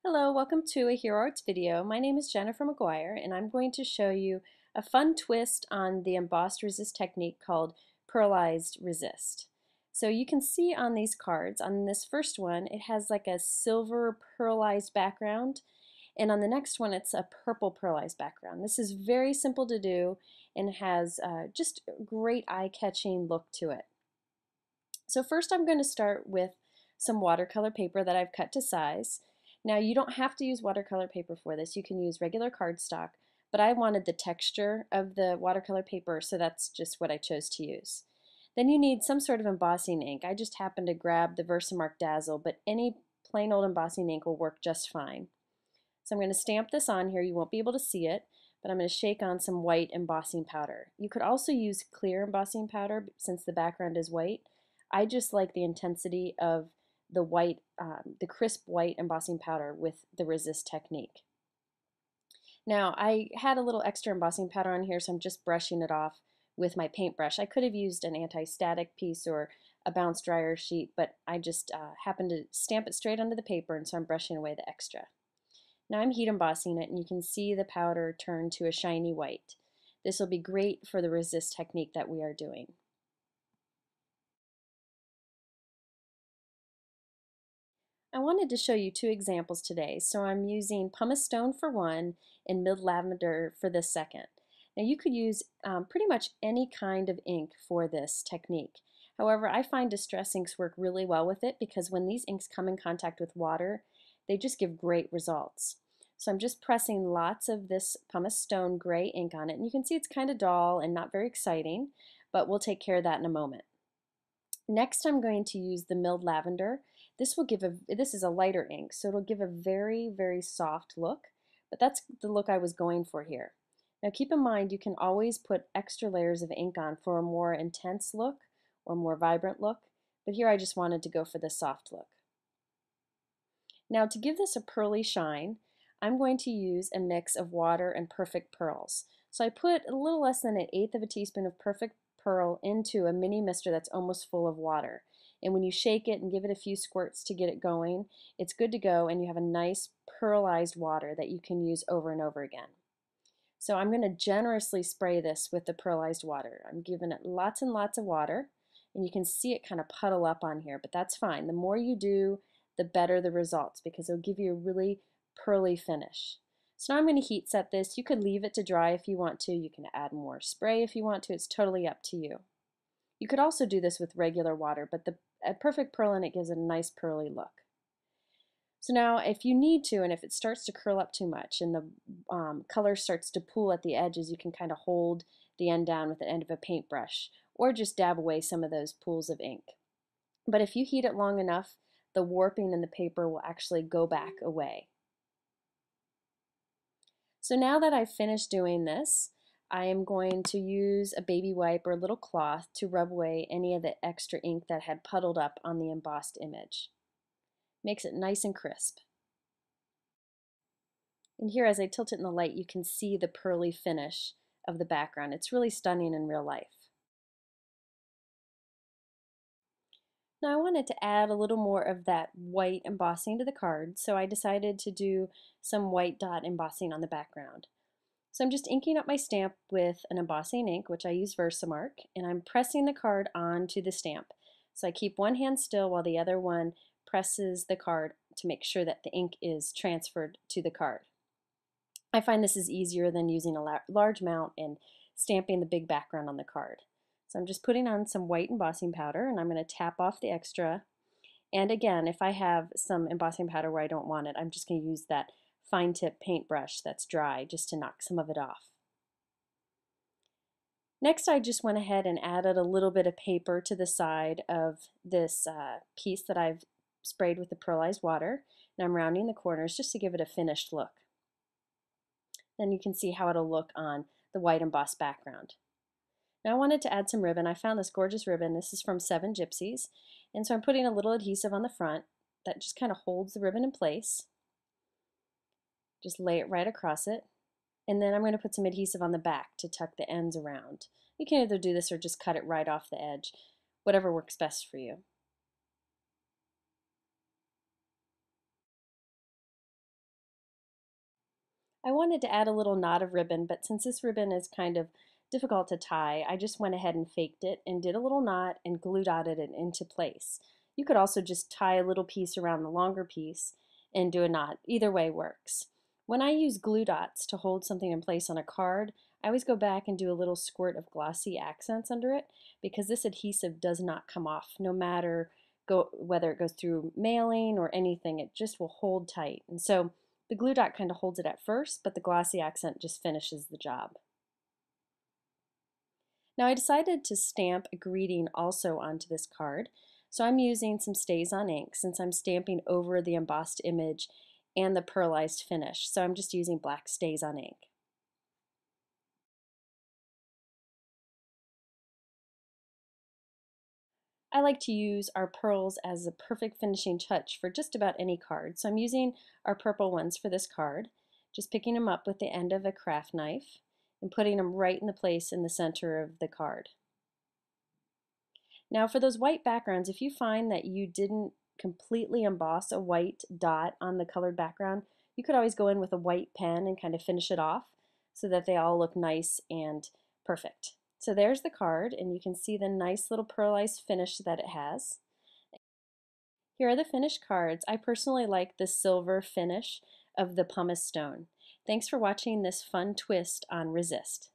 Hello, welcome to a Hero Arts video. My name is Jennifer McGuire and I'm going to show you a fun twist on the embossed resist technique called Pearlized Resist. So you can see on these cards, on this first one, it has like a silver pearlized background, and on the next one it's a purple pearlized background. This is very simple to do and has just a great eye-catching look to it. So first I'm going to start with some watercolor paper that I've cut to size. Now you don't have to use watercolor paper for this, you can use regular cardstock, but I wanted the texture of the watercolor paper, so that's just what I chose to use. Then you need some sort of embossing ink. I just happened to grab the Versamark Dazzle, but any plain old embossing ink will work just fine. So I'm going to stamp this on here. You won't be able to see it, but I'm going to shake on some white embossing powder. You could also use clear embossing powder since the background is white. I just like the intensity of the white, the crisp white embossing powder with the resist technique. Now I had a little extra embossing powder on here, so I'm just brushing it off with my paintbrush. I could have used an anti-static piece or a bounce dryer sheet, but I just happened to stamp it straight onto the paper, and so I'm brushing away the extra. Now I'm heat embossing it, and you can see the powder turn to a shiny white. This will be great for the resist technique that we are doing. I wanted to show you two examples today. So I'm using pumice stone for one and milled lavender for the second. Now you could use pretty much any kind of ink for this technique. However, I find distress inks work really well with it because when these inks come in contact with water, they just give great results. So I'm just pressing lots of this pumice stone gray ink on it, and you can see it's kind of dull and not very exciting, but we'll take care of that in a moment. Next, I'm going to use the milled lavender. This is a lighter ink, so it'll give a very, very soft look, but that's the look I was going for here. Now keep in mind, you can always put extra layers of ink on for a more intense look or more vibrant look, but here I just wanted to go for the soft look. Now to give this a pearly shine, I'm going to use a mix of water and perfect pearls. So I put a little less than 1/8 of a teaspoon of perfect pearl into a mini mister that's almost full of water. And when you shake it and give it a few squirts to get it going, it's good to go, and you have a nice pearlized water that you can use over and over again. So I'm going to generously spray this with the pearlized water. I'm giving it lots and lots of water, and you can see it kind of puddle up on here, but that's fine. The more you do, the better the results, because it'll give you a really pearly finish. So now I'm going to heat set this. You could leave it to dry if you want to. You can add more spray if you want to. It's totally up to you. You could also do this with regular water, but the perfect pearl in it gives it a nice pearly look. So now if you need to, and if it starts to curl up too much and the color starts to pool at the edges, you can kind of hold the end down with the end of a paintbrush or just dab away some of those pools of ink. But if you heat it long enough, the warping in the paper will actually go back away. So now that I've finished doing this, I am going to use a baby wipe or a little cloth to rub away any of the extra ink that had puddled up on the embossed image. Makes it nice and crisp. And here, as I tilt it in the light, you can see the pearly finish of the background. It's really stunning in real life. Now I wanted to add a little more of that white embossing to the card, so I decided to do some white dot embossing on the background. So I'm just inking up my stamp with an embossing ink, which I use Versamark, and I'm pressing the card onto the stamp. So I keep one hand still while the other one presses the card to make sure that the ink is transferred to the card. I find this is easier than using a large amount and stamping the big background on the card. So I'm just putting on some white embossing powder, and I'm going to tap off the extra. And again, if I have some embossing powder where I don't want it, I'm just going to use that fine tip paintbrush that's dry just to knock some of it off. Next, I just went ahead and added a little bit of paper to the side of this piece that I've sprayed with the pearlized water, and I'm rounding the corners just to give it a finished look. Then you can see how it'll look on the white embossed background. Now I wanted to add some ribbon. I found this gorgeous ribbon. This is from Seven Gypsies, and so I'm putting a little adhesive on the front that just kind of holds the ribbon in place. Just lay it right across it, and then I'm going to put some adhesive on the back to tuck the ends around. You can either do this or just cut it right off the edge, whatever works best for you. I wanted to add a little knot of ribbon, but since this ribbon is kind of difficult to tie, I just went ahead and faked it and did a little knot and glue dotted it into place. You could also just tie a little piece around the longer piece and do a knot. Either way works. When I use glue dots to hold something in place on a card, I always go back and do a little squirt of glossy accents under it because this adhesive does not come off no matter whether it goes through mailing or anything, it just will hold tight. And so the glue dot kind of holds it at first, but the glossy accent just finishes the job. Now I decided to stamp a greeting also onto this card, so I'm using some StazOn ink since I'm stamping over the embossed image and the pearlized finish, so I'm just using black StazOn ink. I like to use our pearls as a perfect finishing touch for just about any card. So I'm using our purple ones for this card, just picking them up with the end of a craft knife and putting them right in the place in the center of the card. Now for those white backgrounds, if you find that you didn't completely emboss a white dot on the colored background, you could always go in with a white pen and kind of finish it off so that they all look nice and perfect. So there's the card, and you can see the nice little pearlized finish that it has. Here are the finished cards. I personally like the silver finish of the pumice stone. Thanks for watching this fun twist on Resist.